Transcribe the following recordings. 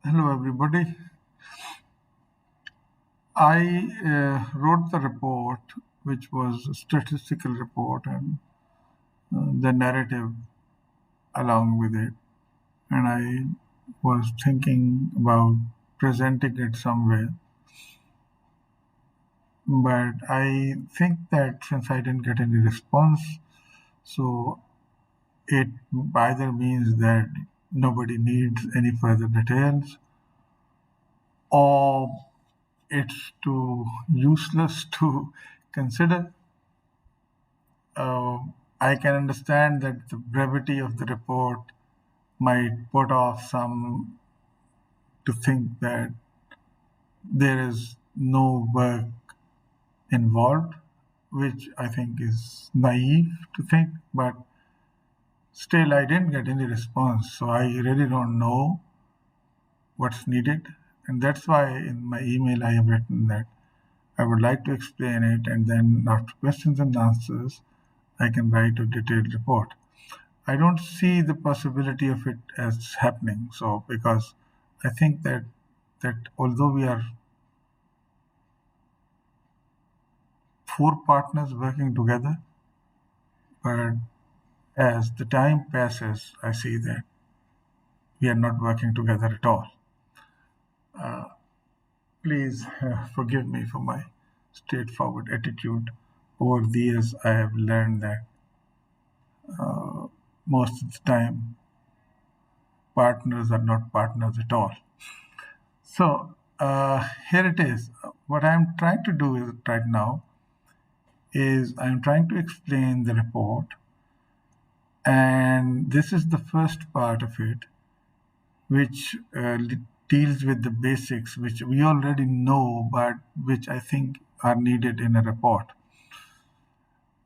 Hello, everybody. I wrote the report, which was a statistical report, and the narrative along with it. And I was thinking about presenting it somewhere. But I think that since I didn't get any response, so it either means that nobody needs any further details, or it's too useless to consider. uh, I can understand that the brevity of the report might put off some to think that there is no work involved, which I think is naive to think, but still, I didn't get any response, so I really don't know what's needed. And that's why in my email I have written that I would like to explain it, and then after questions and answers, I can write a detailed report. I don't see the possibility of it as happening. So because I think that although we are four partners working together, but as the time passes, I see that we are not working together at all. Please forgive me for my straightforward attitude. Over the years, I have learned that most of the time partners are not partners at all. So here it is. What I'm trying to do is right now is I'm trying to explain the report, and this is the first part of it, which deals with the basics, which we already know, but which I think are needed in a report.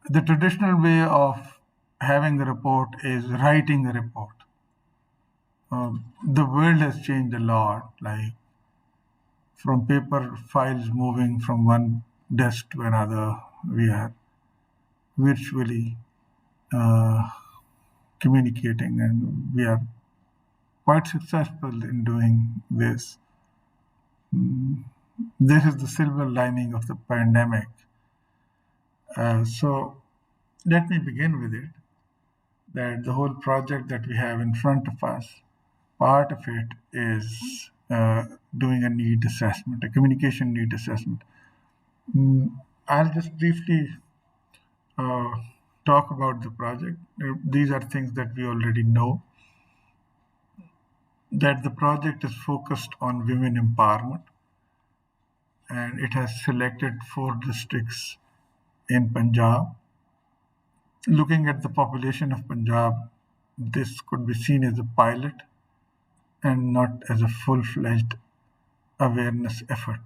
The traditional way of having a report is writing a report. The world has changed a lot, like from paper files moving from one desk to another, we are virtually uh, communicating, and we are quite successful in doing this. This is the silver lining of the pandemic. So let me begin with it that the whole project that we have in front of us, part of it is doing a need assessment, a communication need assessment. I'll just briefly uh, talk about the project. These are things that we already know, that the project is focused on women empowerment, and it has selected four districts in Punjab. Looking at the population of Punjab, this could be seen as a pilot and not as a full fledged awareness effort.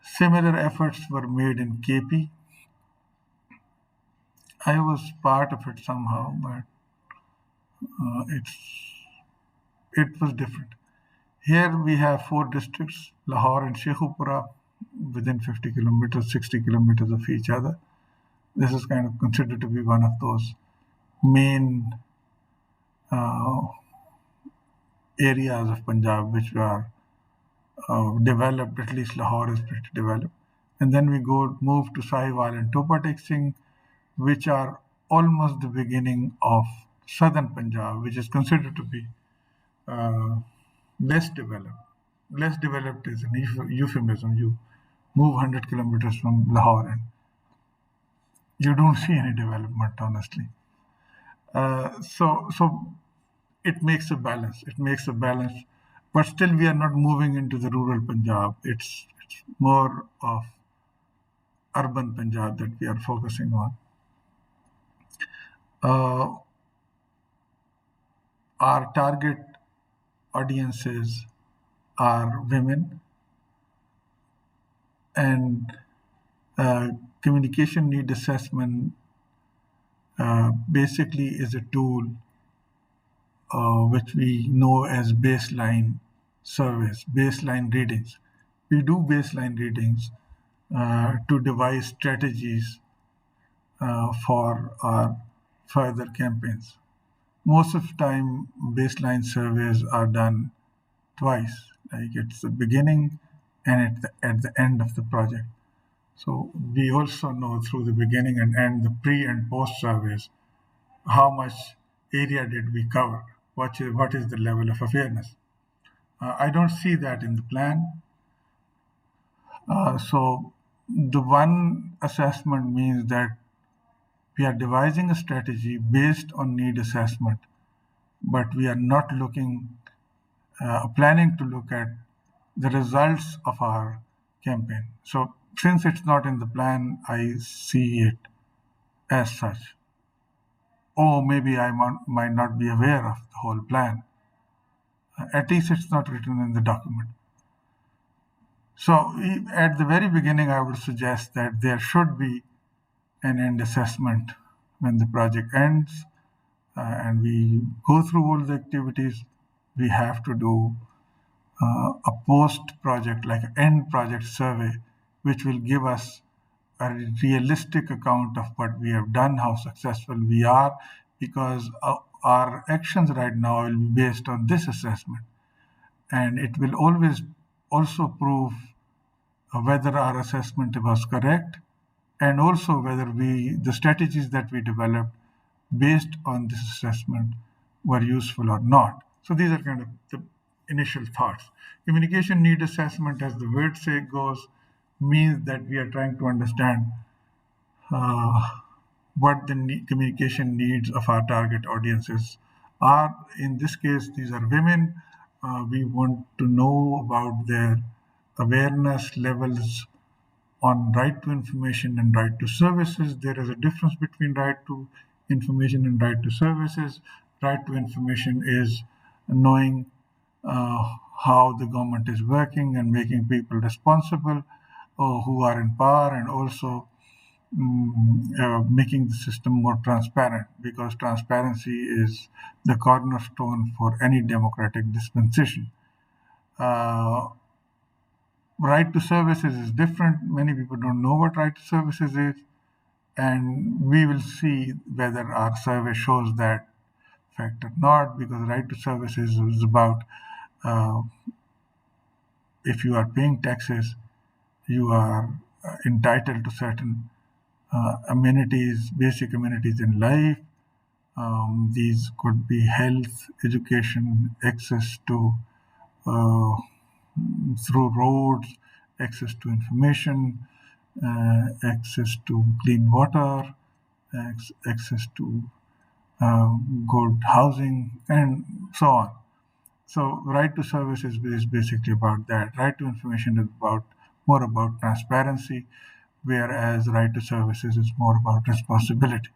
Similar efforts were made in KP. I was part of it somehow, but it was different. Here we have four districts, Lahore and Sheikhupura, within 50 kilometers, 60 kilometers of each other. This is kind of considered to be one of those main uh, areas of Punjab which are developed, at least Lahore is pretty developed. And then we move to Sahiwal and Topa Tek Singh, which are almost the beginning of southern Punjab, which is considered to be uh, less developed. Less developed is an euphemism. You move 100 kilometers from Lahore and you don't see any development, honestly. So it makes a balance. It makes a balance, but still we are not moving into the rural Punjab. It's more of urban Punjab that we are focusing on. Uh, our target audiences are women, and uh, communication need assessment basically is a tool which we know as baseline surveys, baseline readings. We do baseline readings to devise strategies for our further campaigns. most of the time baseline surveys are done twice, like it's the beginning and at the end of the project. So we also know through the beginning and end, the pre and post surveys, how much area did we cover, what is the level of awareness. I don't see that in the plan. So the one assessment means that we are devising a strategy based on need assessment, but we are not planning to look at the results of our campaign. So since it's not in the plan, I see it as such. Or maybe might not be aware of the whole plan. At least it's not written in the document. So at the very beginning, I would suggest that there should be an end assessment when the project ends, and we go through all the activities. We have to do a post project, like an end project survey, which will give us a realistic account of what we have done, how successful we are, because our actions right now will be based on this assessment. And it will always also prove whether our assessment was correct, and also whether the strategies that we developed based on this assessment were useful or not. So these are kind of the initial thoughts. Communication need assessment, as the word say goes, means that we are trying to understand uh, what the communication needs of our target audiences are. In this case, these are women. We want to know about their awareness levels on right to information and right to services. There is a difference between right to information and right to services. Right to information is knowing how the government is working and making people responsible who are in power, and also making the system more transparent, because transparency is the cornerstone for any democratic dispensation. Uh, right to services is different. Many people don't know what right to services is, and we will see whether our survey shows that fact or not, because right to services is about uh, if you are paying taxes, you are entitled to certain amenities, basic amenities in life. These could be health, education, access to uh, through roads, access to information, access to clean water, access to good housing, and so on. So, right to service is basically about that. Right to information is more about transparency, whereas right to services is more about responsibility.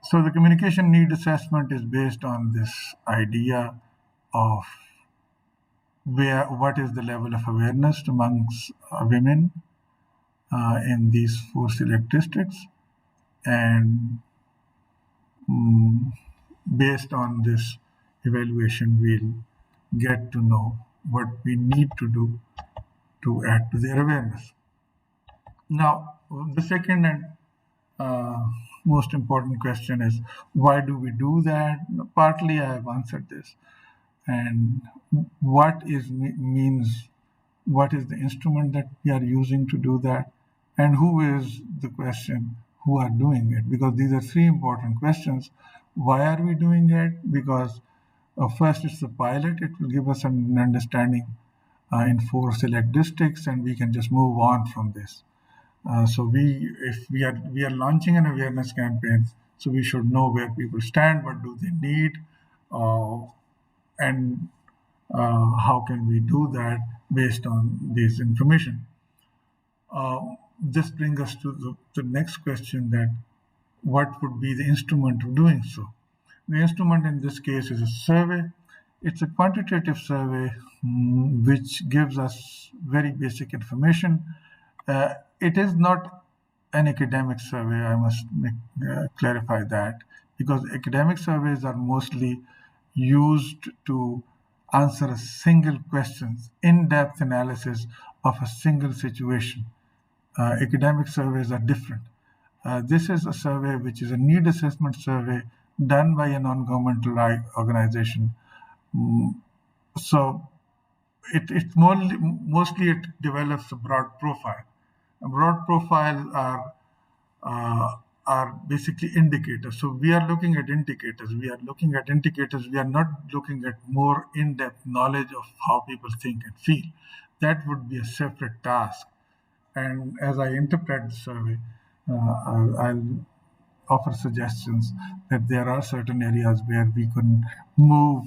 So, the communication need assessment is based on this idea of what is the level of awareness amongst women in these four select districts, and mm, based on this evaluation, we'll get to know what we need to do to add to their awareness. Now, the second and uh, most important question is, why do we do that? Partly I have answered this. And what is means what is the instrument that we are using to do that, and who is the question who are doing it, because these are three important questions. Why are we doing it? Because first, it's a pilot. It will give us an understanding in four select districts, and we can just move on from this. So if we are launching an awareness campaign, so we should know where people stand, what do they need, uh, and how can we do that based on this information. This brings us to the next question, that what would be the instrument of doing so? The instrument in this case is a survey. It's a quantitative survey, which gives us very basic information. It is not an academic survey, I must clarify that, because academic surveys are mostly used to answer a single question, in-depth analysis of a single situation. Academic surveys are different. This is a survey which is a need assessment survey, done by a non-governmental organization. Mm, So mostly it develops a broad profile. A broad profiles uh, are basically indicators. So we are looking at indicators. We are looking at indicators. We are not looking at more in-depth knowledge of how people think and feel. That would be a separate task. And as I interpret the survey, I'll offer suggestions that there are certain areas where we can move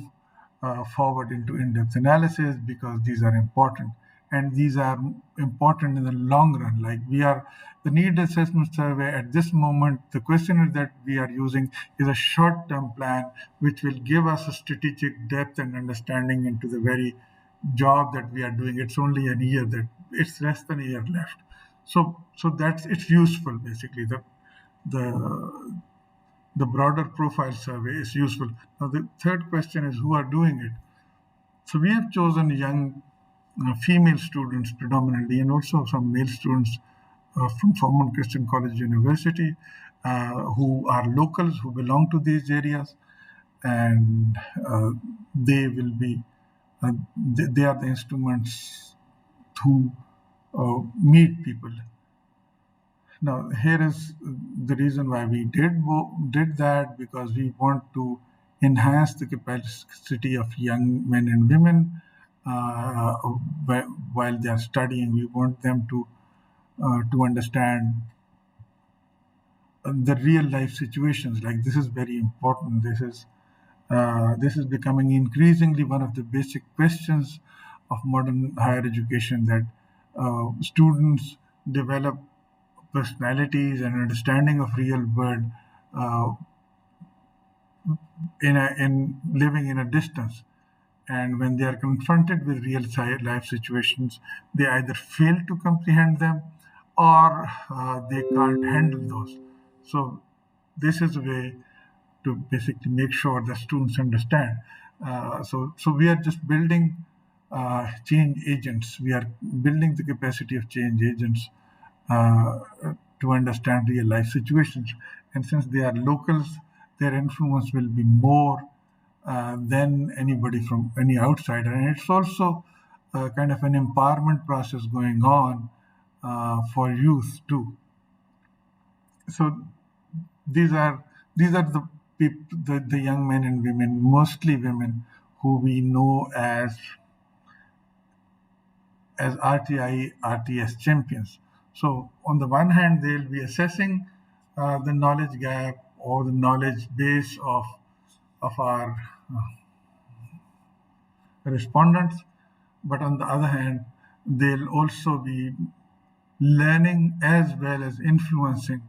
forward into in-depth analysis because these are important, and these are important in the long run. Like we are the need assessment survey at this moment, the questionnaire that we are using is a short-term plan which will give us a strategic depth and understanding into the very job that we are doing. It's only a year that it's less than a year left. So that's it's useful basically. The the broader profile survey is useful. Now, the third question is who are doing it. So, we have chosen young female students predominantly, and also some male students from Forman Christian College University who are locals who belong to these areas, and they will be they are the instruments to meet people. Now, here is the reason why we did that, because we want to enhance the capacity of young men and women uh, while they are studying. We want them to understand the real life situations. Like this is very important. This is becoming increasingly one of the basic questions of modern higher education, that students develop personalities and understanding of real world uh, in living in a distance. And when they are confronted with real life situations, they either fail to comprehend them, or they can't handle those. So this is a way to basically make sure that students understand. So we are just building change agents. We are building the capacity of change agents uh, to understand real life situations. And since they are locals, their influence will be more than anybody from any outsider. And it's also kind of an empowerment process going on for youth too. So these are the people, the young men and women, mostly women, who we know as RTI RTS champions. So on the one hand, they'll be assessing the knowledge gap or the knowledge base of our respondents, but on the other hand, they'll also be learning as well as influencing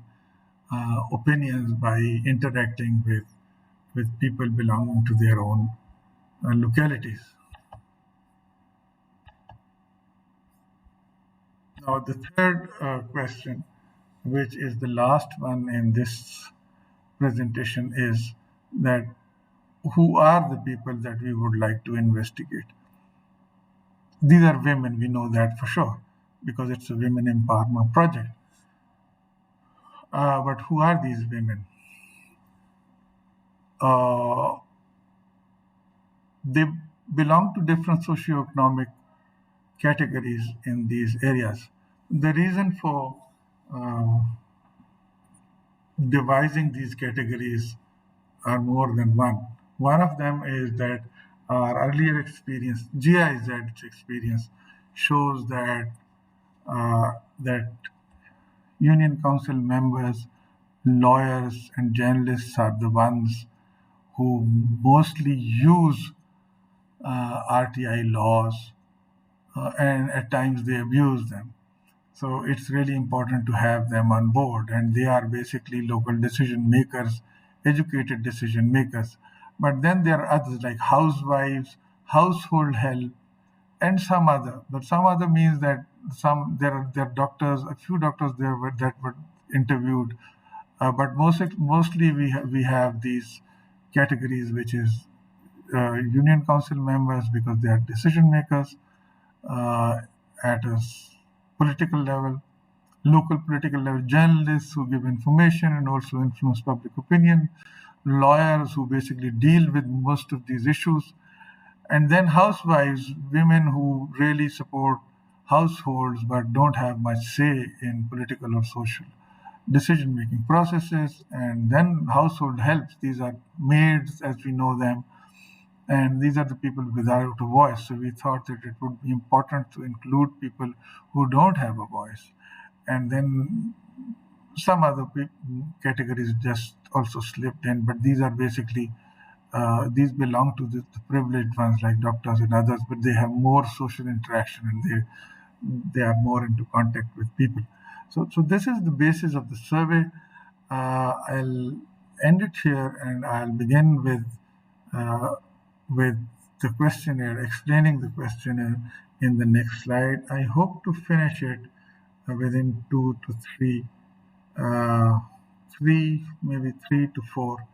opinions by interacting with people belonging to their own localities. Now, the third question, which is the last one in this presentation, is that who are the people that we would like to investigate? These are women, we know that for sure, because it's a women empowerment project. But who are these women? Uh, they belong to different socioeconomic categories in these areas. The reason for uh, devising these categories are more than one. One of them is that our earlier experience, GIZ experience, shows that union council members, lawyers, and journalists are the ones who mostly use RTI laws, and at times they abuse them. So it's really important to have them on board, and they are basically local decision makers, educated decision makers. But then there are others like housewives, household help, and some other. But some other means that there are doctors, a few doctors that were interviewed, but mostly we have these categories, which is union council members because they are decision makers uh, at a political level, local political level, journalists who give information and also influence public opinion, lawyers who basically deal with most of these issues, and then housewives, women who really support households but don't have much say in political or social decision making processes, and then household helps. These are maids as we know them, and these are the people without a voice. So we thought that it would be important to include people who don't have a voice. And then some other categories just also slipped in, but these are basically these belong to the privileged ones like doctors and others, but they have more social interaction and they are more into contact with people. So this is the basis of the survey. I'll end it here, and I'll begin uh, with the questionnaire, explaining the questionnaire in the next slide. I hope to finish it within uh, 3 to 4